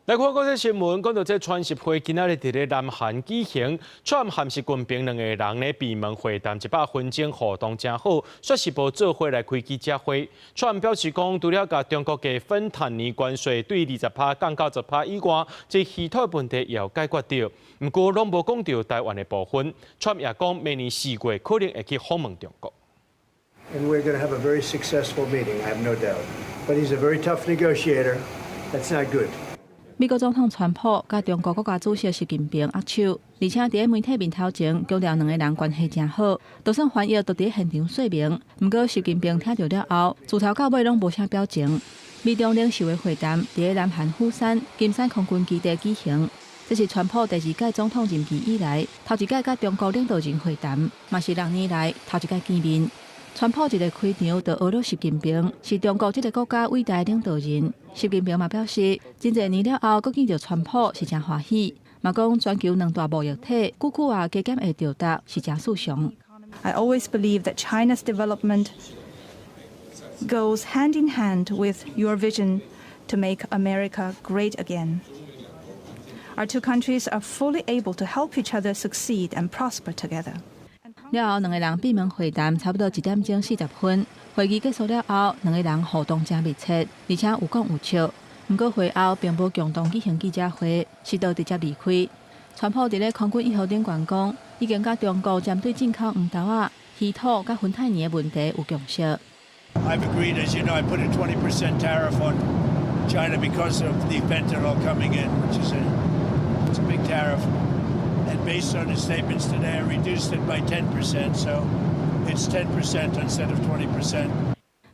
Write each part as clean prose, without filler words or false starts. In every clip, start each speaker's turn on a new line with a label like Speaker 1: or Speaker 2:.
Speaker 1: 来看国际新闻，讲到这川协会今仔日伫咧南韩举行，川韩习近平两个人咧闭门会谈，100分钟互动真好，说是无做伙来开记者会。川表示讲，除了甲中国嘅反坦尼关税对20%降到10%以外，这其他问题也要解决掉。不过，拢无讲到台湾嘅部分。川也讲，明年4月可能会去访问中国。
Speaker 2: And we're going to have a very successful meeting, I have no doubt. But he's a very tough negotiator. That's not good.
Speaker 3: 美国总统川普甲中国国家主席习近平握手，而且伫媒体面头前强调两个人关系真好。就算翻译都伫现场说明，不过习近平听到了后，自头到尾拢无啥表情。美中领袖的会谈伫咧南韩釜山金山空军基地举行，这是川普第2届总统任期以来头一届甲中国领导人会谈，嘛是6年来头一届见面。川普一个开场就学了习近平是中国这个国家伟大领导人。习近平嘛表示，真侪年了后，佮见到川普是真欢喜，嘛讲全球两大贸易体久久加减会到达是真殊常。
Speaker 4: I always believe that China's development goes hand in hand with your vision to make America great again. Our two countries are fully able to help each other succeed and prosper together.
Speaker 3: 了后，两个人闭门会谈，差不多1点钟40分。会议结束了后，两个人互动真密切，而且有讲有笑。不过会后并无共同举行记者会，是都直接离开。川普伫咧空军1号顶悬讲，已经甲中国针对进口黄豆啊、稀土甲芬太尼的问题有共识。
Speaker 5: I've agreed, as you know, I put a 20% tariff on China because of the fentanyl coming in, which is it's a big tariff. And based on his statements today, I reduced it by 10%, so it's 10% instead of 20%.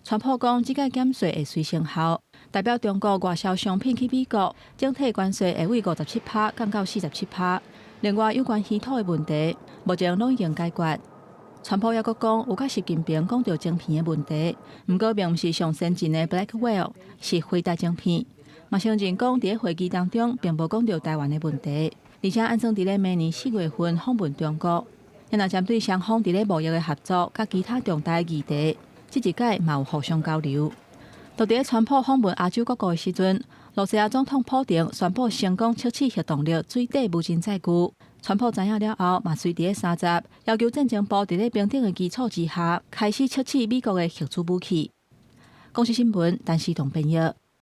Speaker 3: 川普讲，这个减税会随成效，代表中国外销商品去美国，整体关税会为57%降到47%。另外，有关稀土的问题，目前拢已经解决。川普也阁讲，有甲习近平讲到晶片的问题，不过并不是上先进的 Blackwell， 是辉达晶片。嘛承认讲，伫会议当中并无讲到台湾的问题。而且按算伫咧明年4月份访问中国，也若针对双方伫咧贸易的合作甲其他重大的议题，这一届嘛有互相交流。就伫咧川普访问亚洲各国的时阵，罗西亚总统普丁宣布成功测试核动力水底无人载具。川普知影了后，嘛随伫咧30要求战争部伫咧平等的基础之下，开始测试美国的核子武器。公司新闻，陈思彤编译。